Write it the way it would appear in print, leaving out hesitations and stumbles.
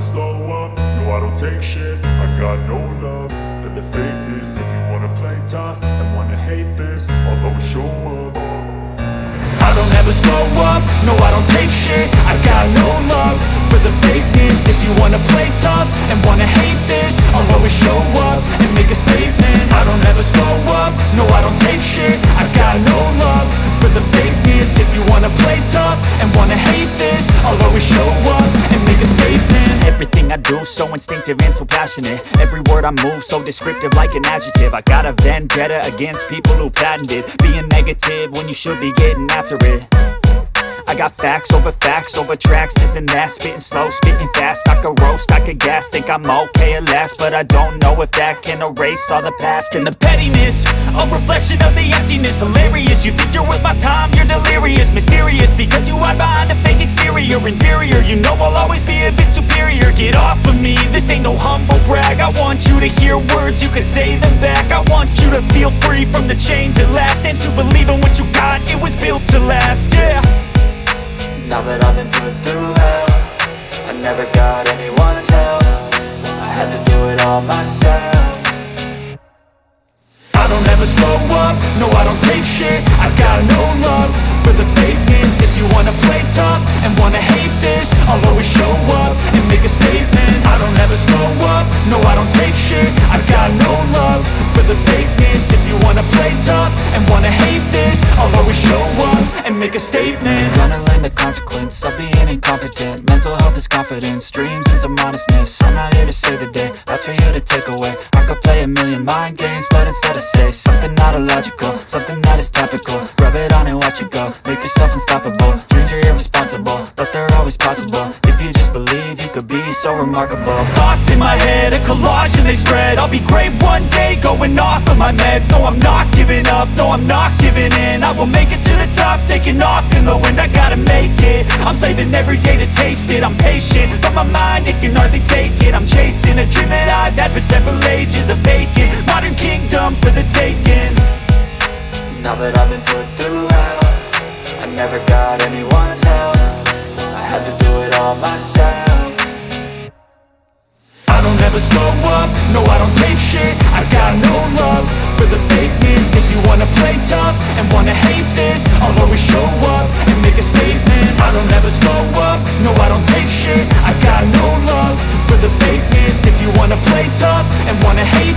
slow up, no I don't take shit. I got no love for the fakeness. If you wanna play tough and wanna hate this, I'll always show up. I don't ever slow up, no I don't take shit. I got no love for the fakeness. If you wanna play tough and wanna hate this, I'll always show up and make a statement. I don't ever slow up, no I don't take shit. I got no love for the fakeness. If you wanna play tough and wanna hate this, I'll always show up and make a statement. Everything I do so instinctive and so passionate. Every word I move so descriptive like an adjective. I got a vendetta against people who patented being negative when you should be getting after it. I got facts over tracks, this and that. Spitting slow, spitting fast, I could roast, I could gas. Think I'm okay at last, but I don't know if that can erase all the past. And the pettiness, a reflection of the emptiness. Hilarious, you think you're worth my time, you're delirious. Mysterious, because you hide behind a fake exterior. Inferior, you know I'll always be a bit superior. Get off of me, this ain't no humble brag. I want you to hear words, you can say them back. I want you to feel free from the chains at last, and to believe in what you got, it was built to last, yeah. Now that I've been put through hell, I never got anyone's help. I had to do it all myself. I don't ever slow up, no I don't take shit. I got no love for the fakeness. If you wanna play tough and wanna hate this, I'll always show up and make a statement. I don't ever slow up, no I don't take shit. I got no love for the fakeness. If you wanna play tough and wanna hate this, I'll always show up and make a statement. Gonna learn the consequence of being incompetent. Mental health is confidence, dreams and some modestness. I'm not here to save the day, that's for you to take away. I could play a million mind games, but instead I say something not illogical, something that is topical. Rub it on and watch it go, make yourself unstoppable. Dreams are irresponsible, but they're always possible. If you just believe, you could be so remarkable. Thoughts in my head, a collage and they spread. I'll be great one day, going off of my meds. No, I'm not giving up, no, I'm not giving in. I will make it to the top, taking off in the wind. I gotta make it, I'm saving every day to taste it. I'm patient, but my mind, it can hardly take it. I'm chasing a dream that I've had for several ages. A vacant, modern kingdom for the taking. Now that I've been put through hell, I never got anyone's help. I had to do it all myself. I don't ever slow up, no I don't take shit. I got no love for the fakeness. If you wanna play tough and wanna hate this, I'll always show up and make a statement. I don't ever slow up, no I don't take shit. I got no love for the fakeness. If you wanna play tough and wanna hate